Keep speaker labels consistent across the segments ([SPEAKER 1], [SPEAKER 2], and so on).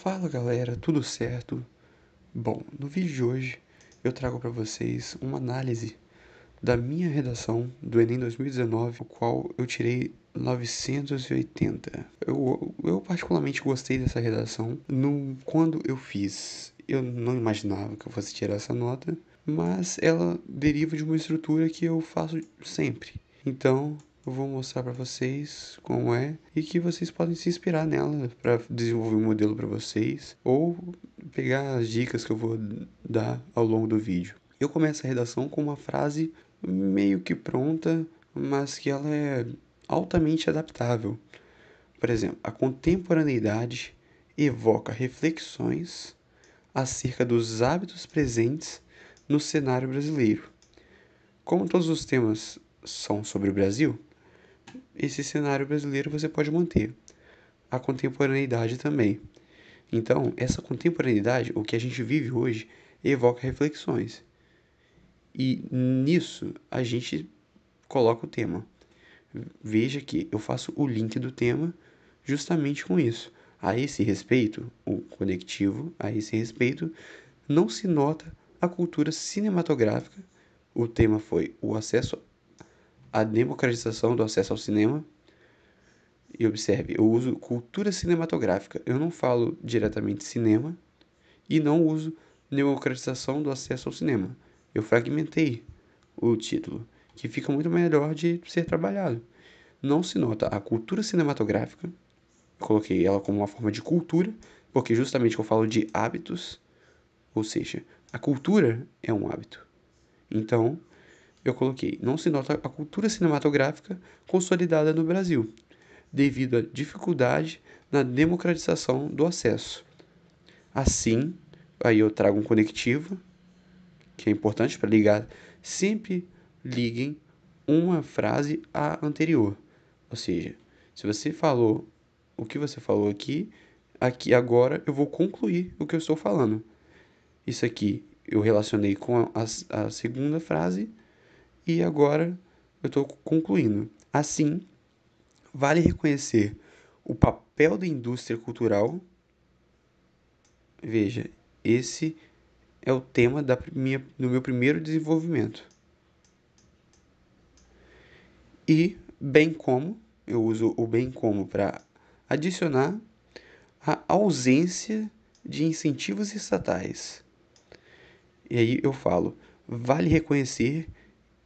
[SPEAKER 1] Fala galera, tudo certo? Bom, no vídeo de hoje eu trago para vocês uma análise da minha redação do Enem 2019, o qual eu tirei 980. Eu particularmente gostei dessa redação. Quando eu fiz, eu não imaginava que eu fosse tirar essa nota, mas ela deriva de uma estrutura que eu faço sempre. Então, eu vou mostrar para vocês como é e que vocês podem se inspirar nela para desenvolver um modelo para vocês ou pegar as dicas que eu vou dar ao longo do vídeo. Eu começo a redação com uma frase meio que pronta, mas que ela é altamente adaptável. Por exemplo, a contemporaneidade evoca reflexões acerca dos hábitos presentes no cenário brasileiro. Como todos os temas são sobre o Brasil, esse cenário brasileiro você pode manter. A contemporaneidade também. Então, essa contemporaneidade, o que a gente vive hoje, evoca reflexões. E nisso a gente coloca o tema. Veja que eu faço o link do tema justamente com isso. A esse respeito, o conectivo, a esse respeito, não se nota a cultura cinematográfica. O tema foi o acesso à democratização do acesso ao cinema. E observe, eu uso cultura cinematográfica. Eu não falo diretamente cinema e não uso democratização do acesso ao cinema. Eu fragmentei o título, que fica muito melhor de ser trabalhado. Não se nota a cultura cinematográfica, coloquei ela como uma forma de cultura, porque justamente eu falo de hábitos, ou seja, a cultura é um hábito. Então, eu coloquei, não se nota a cultura cinematográfica consolidada no Brasil, devido à dificuldade na democratização do acesso. Assim, aí eu trago um conectivo, que é importante para ligar, sempre liguem uma frase à anterior. Ou seja, se você falou o que você falou aqui agora eu vou concluir o que eu estou falando. Isso aqui eu relacionei com a segunda frase e agora eu estou concluindo. Assim, vale reconhecer o papel da indústria cultural. Veja, esse é o tema do meu primeiro desenvolvimento. E bem como, eu uso o bem como para adicionar a ausência de incentivos estatais. E aí eu falo, vale reconhecer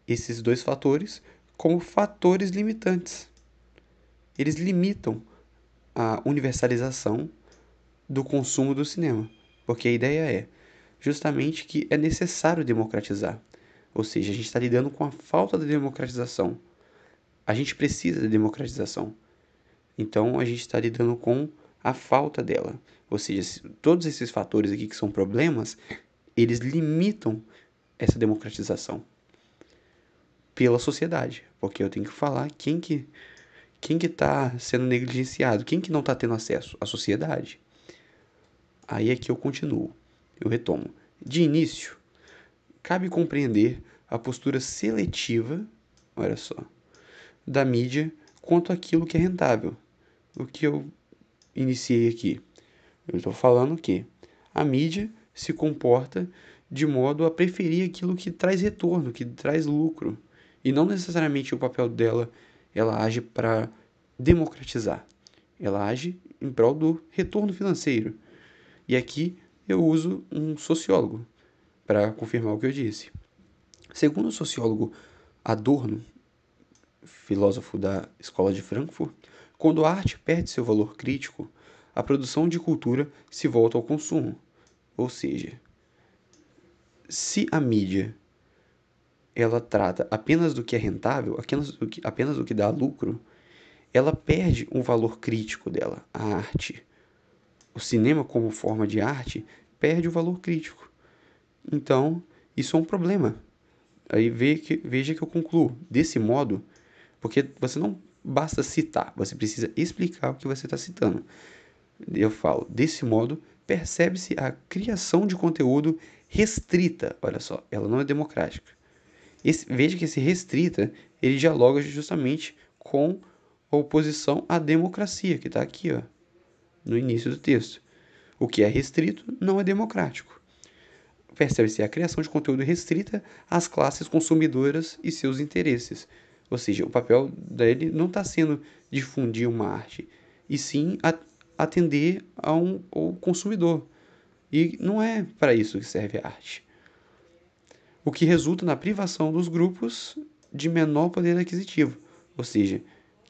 [SPEAKER 1] esses dois fatores como fatores limitantes. Eles limitam a universalização do consumo do cinema, porque a ideia é justamente que é necessário democratizar. Ou seja, a gente está lidando com a falta da democratização. A gente precisa de democratização. Então, a gente está lidando com a falta dela. Ou seja, todos esses fatores aqui que são problemas, eles limitam essa democratização pela sociedade. Porque eu tenho que falar quem que está sendo negligenciado, quem que não está tendo acesso? A sociedade. Aí é que eu continuo, eu retomo. De início, cabe compreender a postura seletiva, olha só, da mídia quanto àquilo que é rentável. O que eu iniciei aqui? Eu estou falando que a mídia se comporta de modo a preferir aquilo que traz retorno, que traz lucro. E não necessariamente o papel dela, ela age para democratizar. Ela age em prol do retorno financeiro. E aqui eu uso um sociólogo para confirmar o que eu disse. Segundo o sociólogo Adorno, filósofo da Escola de Frankfurt, quando a arte perde seu valor crítico, a produção de cultura se volta ao consumo. Ou seja, se a mídia ela trata apenas do que é rentável, apenas do que dá lucro, ela perde um valor crítico dela, a arte. O cinema como forma de arte perde o valor crítico. Então, isso é um problema. Aí veja que eu concluo desse modo, porque você não basta citar, você precisa explicar o que você está citando. Eu falo, desse modo, percebe-se a criação de conteúdo restrita. Olha só, ela não é democrática. Veja que esse restrita, ele dialoga justamente com a oposição à democracia, que está aqui, ó, no início do texto. O que é restrito não é democrático. Percebe-se a criação de conteúdo restrita às classes consumidoras e seus interesses. Ou seja, o papel dele não está sendo difundir uma arte, e sim atender ao consumidor. E não é para isso que serve a arte. O que resulta na privação dos grupos de menor poder aquisitivo. Ou seja,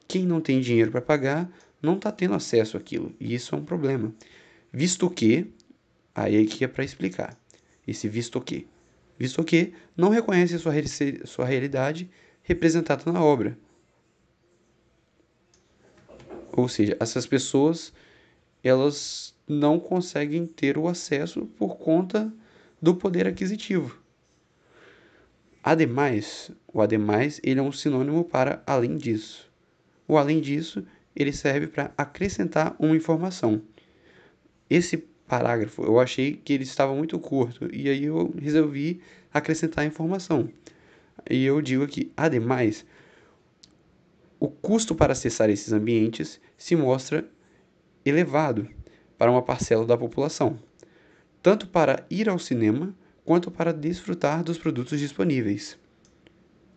[SPEAKER 1] quem não tem dinheiro para pagar não está tendo acesso àquilo. E isso é um problema. Visto que, aí aqui é para explicar. Esse visto que. Visto que não reconhece sua realidade representada na obra. Ou seja, essas pessoas, elas não conseguem ter o acesso por conta do poder aquisitivo. Ademais, o ademais, ele é um sinônimo para além disso. O além disso, ele serve para acrescentar uma informação. Esse parágrafo, eu achei que ele estava muito curto, e aí eu resolvi acrescentar a informação. E eu digo aqui, ademais, o custo para acessar esses ambientes se mostra elevado para uma parcela da população, tanto para ir ao cinema quanto para desfrutar dos produtos disponíveis.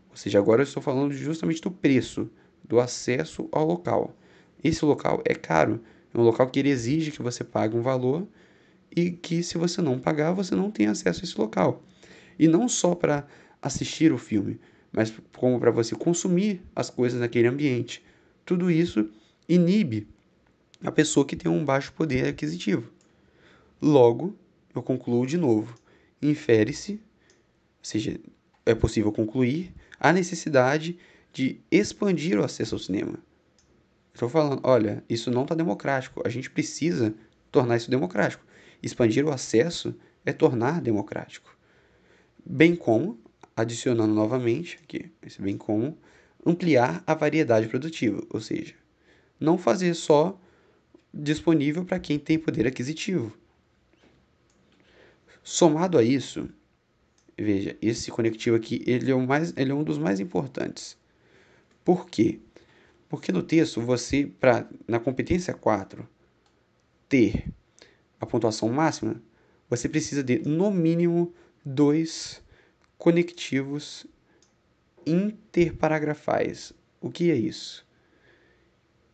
[SPEAKER 1] Ou seja, agora eu estou falando justamente do preço, do acesso ao local. Esse local é caro, é um local que ele exige que você pague um valor e que, se você não pagar, você não tem acesso a esse local. E não só para assistir o filme, mas como para você consumir as coisas naquele ambiente. Tudo isso inibe a pessoa que tem um baixo poder aquisitivo. Logo, eu concluo de novo, infere-se, ou seja, é possível concluir a necessidade de expandir o acesso ao cinema. Estou falando, olha, isso não está democrático, a gente precisa tornar isso democrático. Expandir o acesso é tornar democrático. Bem como, adicionando novamente, aqui, esse bem como, ampliar a variedade produtiva, ou seja, não fazer só disponível para quem tem poder aquisitivo. Somado a isso, veja, esse conectivo aqui, ele é um dos mais importantes. Por quê? Porque no texto, você, na competência 4, ter a pontuação máxima, você precisa de, no mínimo, 2 conectivos interparagrafais. O que é isso?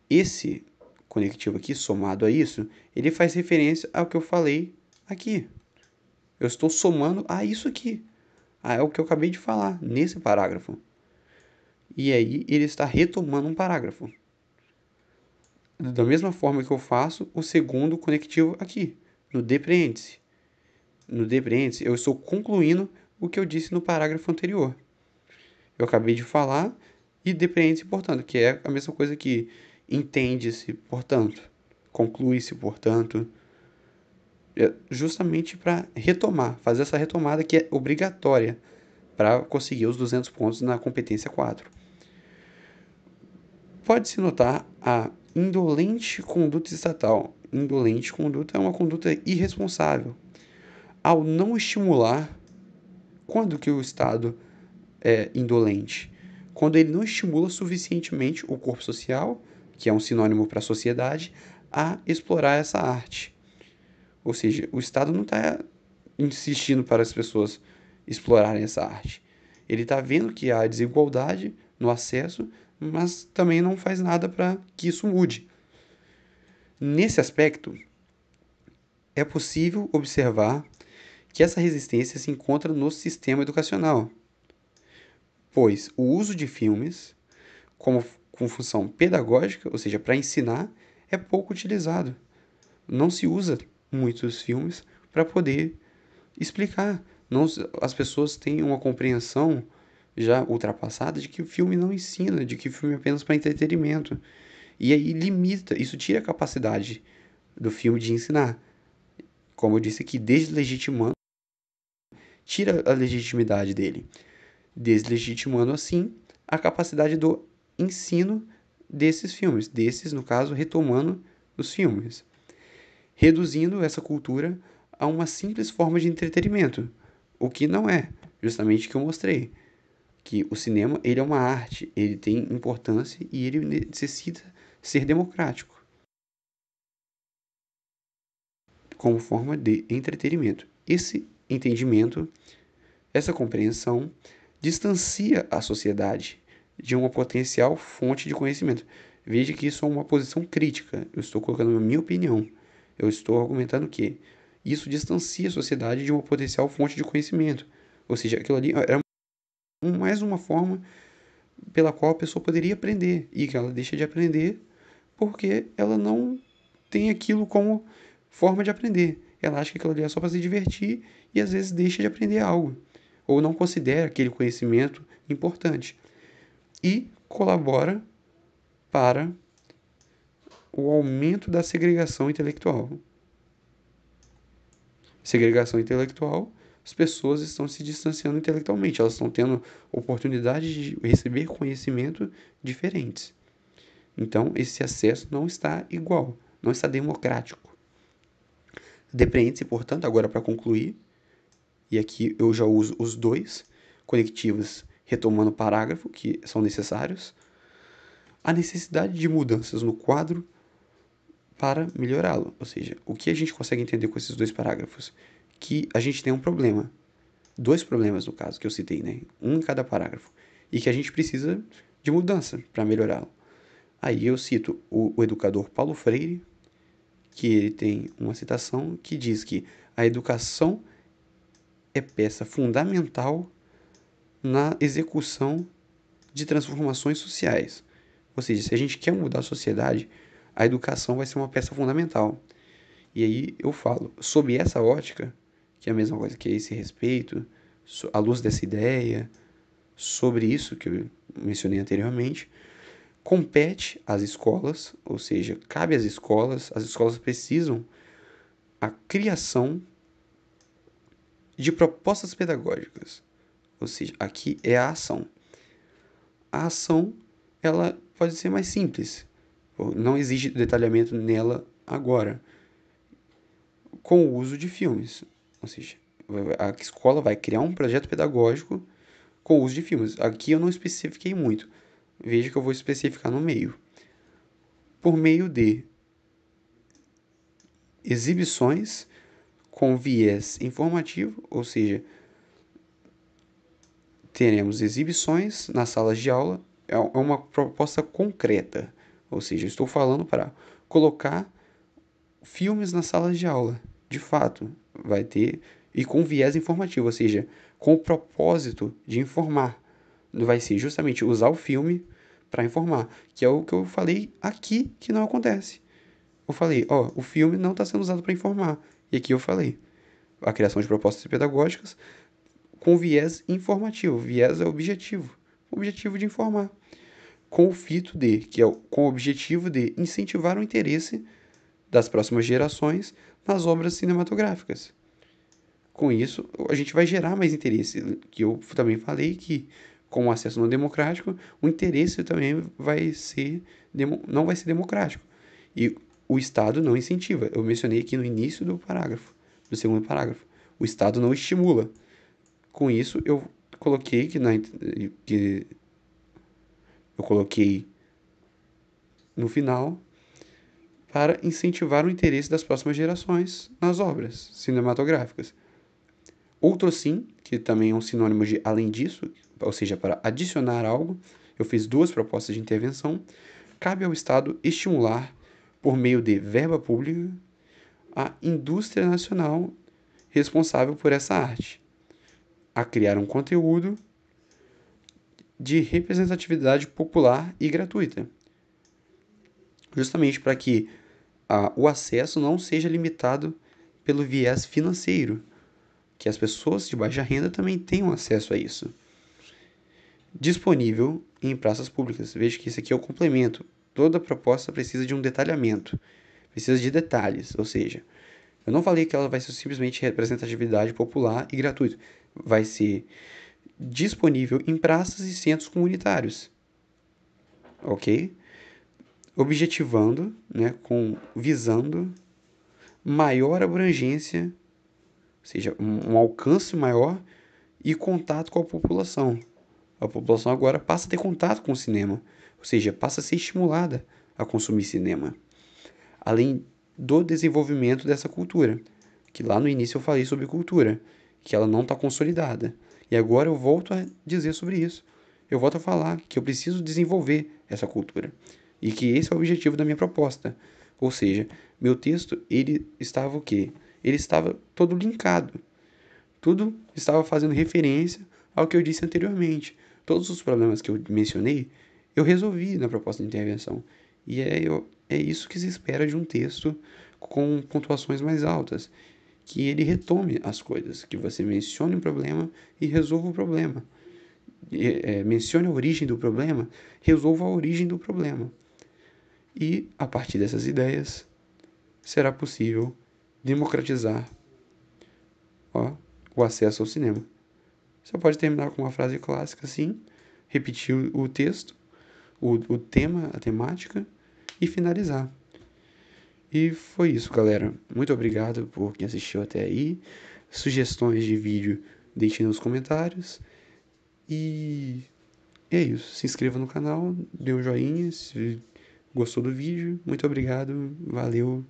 [SPEAKER 1] Esse conectivo aqui, somado a isso, ele faz referência ao que eu falei aqui. Eu estou somando a isso aqui. É o que eu acabei de falar nesse parágrafo. E aí ele está retomando um parágrafo. Da mesma forma que eu faço o segundo conectivo aqui, no depreende-se. No depreende-se, eu estou concluindo o que eu disse no parágrafo anterior. Eu acabei de falar e depreende-se, portanto, que é a mesma coisa que entende-se, portanto, conclui-se, portanto, justamente para retomar, fazer essa retomada que é obrigatória para conseguir os 200 pontos na competência 4. Pode-se notar a indolente conduta estatal. Indolente conduta é uma conduta irresponsável. Ao não estimular, quando que o Estado é indolente? Quando ele não estimula suficientemente o corpo social, que é um sinônimo para a sociedade, a explorar essa arte. Ou seja, o Estado não está insistindo para as pessoas explorarem essa arte. Ele está vendo que há desigualdade no acesso, mas também não faz nada para que isso mude. Nesse aspecto, é possível observar que essa resistência se encontra no sistema educacional, pois o uso de filmes com função pedagógica, ou seja, para ensinar, é pouco utilizado. Não se usa muitos filmes para poder explicar. Não, as pessoas têm uma compreensão já ultrapassada de que o filme não ensina, de que o filme é apenas para entretenimento. E aí limita, isso tira a capacidade do filme de ensinar. Como eu disse aqui, deslegitimando, tira a legitimidade dele, deslegitimando assim a capacidade do ensino desses filmes, desses, no caso, retomando os filmes, reduzindo essa cultura a uma simples forma de entretenimento, o que não é, justamente o que eu mostrei, que o cinema ele é uma arte, ele tem importância e ele necessita ser democrático. como forma de entretenimento. Esse entendimento, essa compreensão, distancia a sociedade de uma potencial fonte de conhecimento. Veja que isso é uma posição crítica. Eu estou colocando a minha opinião. Eu estou argumentando que isso distancia a sociedade de uma potencial fonte de conhecimento. Ou seja, aquilo ali era mais uma forma pela qual a pessoa poderia aprender e que ela deixa de aprender porque ela não tem aquilo como forma de aprender. Ela acha que aquilo ali é só para se divertir e às vezes deixa de aprender algo ou não considera aquele conhecimento importante e colabora para o aumento da segregação intelectual. Segregação intelectual, as pessoas estão se distanciando intelectualmente, elas estão tendo oportunidade de receber conhecimento diferentes. Então, esse acesso não está igual, não está democrático. Depreende-se, portanto, agora para concluir, e aqui eu já uso os dois conectivos retomando o parágrafo, que são necessários, a necessidade de mudanças no quadro para melhorá-lo. Ou seja, o que a gente consegue entender com esses dois parágrafos? Que a gente tem um problema, dois problemas no caso que eu citei, né? Um em cada parágrafo, e que a gente precisa de mudança para melhorá-lo. Aí eu cito o educador Paulo Freire, que ele tem uma citação que diz que a educação é peça fundamental na execução de transformações sociais. Ou seja, se a gente quer mudar a sociedade, a educação vai ser uma peça fundamental. E aí eu falo, sob essa ótica, que é a mesma coisa que é esse respeito, à luz dessa ideia, sobre isso que eu mencionei anteriormente, compete às escolas, ou seja, cabe às escolas, as escolas precisam a criação de propostas pedagógicas. Ou seja, aqui é a ação. A ação, ela pode ser mais simples, não exige detalhamento nela agora, com o uso de filmes. Ou seja, a escola vai criar um projeto pedagógico com o uso de filmes. Aqui eu não especifiquei muito. Veja que eu vou especificar no meio. Por meio de exibições com viés informativo, ou seja, teremos exibições nas salas de aula, é uma proposta concreta, ou seja, estou falando para colocar filmes nas salas de aula, de fato, vai ter, e com viés informativo, ou seja, com o propósito de informar, vai ser justamente usar o filme para informar, que é o que eu falei aqui que não acontece. Eu falei, ó, o filme não está sendo usado para informar, e aqui eu falei, a criação de propostas pedagógicas com viés informativo. Viés é objetivo. O objetivo de informar. Com o fito de, que é com o objetivo de incentivar o interesse das próximas gerações nas obras cinematográficas. Com isso, a gente vai gerar mais interesse, que eu também falei que com o acesso não democrático, o interesse também não vai ser democrático. E o Estado não incentiva. Eu mencionei aqui no início do parágrafo, do segundo parágrafo. O Estado não estimula. Com isso, eu coloquei que eu coloquei no final para incentivar o interesse das próximas gerações nas obras cinematográficas. Outro sim, que também é um sinônimo de além disso, ou seja, para adicionar algo, eu fiz duas propostas de intervenção. Cabe ao Estado estimular, por meio de verba pública, a indústria nacional responsável por essa arte, a criar um conteúdo de representatividade popular e gratuita, justamente para que o acesso não seja limitado pelo viés financeiro, que as pessoas de baixa renda também tenham acesso a isso. Disponível em praças públicas. Veja que isso aqui é o complemento. Toda proposta precisa de um detalhamento, precisa de detalhes, ou seja, eu não falei que ela vai ser simplesmente representatividade popular e gratuita. Vai ser disponível em praças e centros comunitários, ok? Objetivando, né, visando maior abrangência, ou seja, um alcance maior e contato com a população. A população agora passa a ter contato com o cinema, ou seja, passa a ser estimulada a consumir cinema. Além do desenvolvimento dessa cultura. Que lá no início eu falei sobre cultura, que ela não está consolidada. E agora eu volto a dizer sobre isso. Eu volto a falar que eu preciso desenvolver essa cultura. E que esse é o objetivo da minha proposta. Ou seja, meu texto, ele estava o quê? Ele estava todo linkado. Tudo estava fazendo referência ao que eu disse anteriormente. Todos os problemas que eu mencionei, eu resolvi na proposta de intervenção. E é isso que se espera de um texto com pontuações mais altas. Que ele retome as coisas, que você mencione um problema e resolva o problema. Mencione a origem do problema, resolva a origem do problema. E, a partir dessas ideias, será possível democratizar, ó, o acesso ao cinema. Você pode terminar com uma frase clássica assim, repetir o texto, o tema, a temática e finalizar. E foi isso, galera. Muito obrigado por quem assistiu até aí. Sugestões de vídeo, deixem nos comentários. E é isso. Se inscreva no canal, dê um joinha se gostou do vídeo. Muito obrigado, valeu.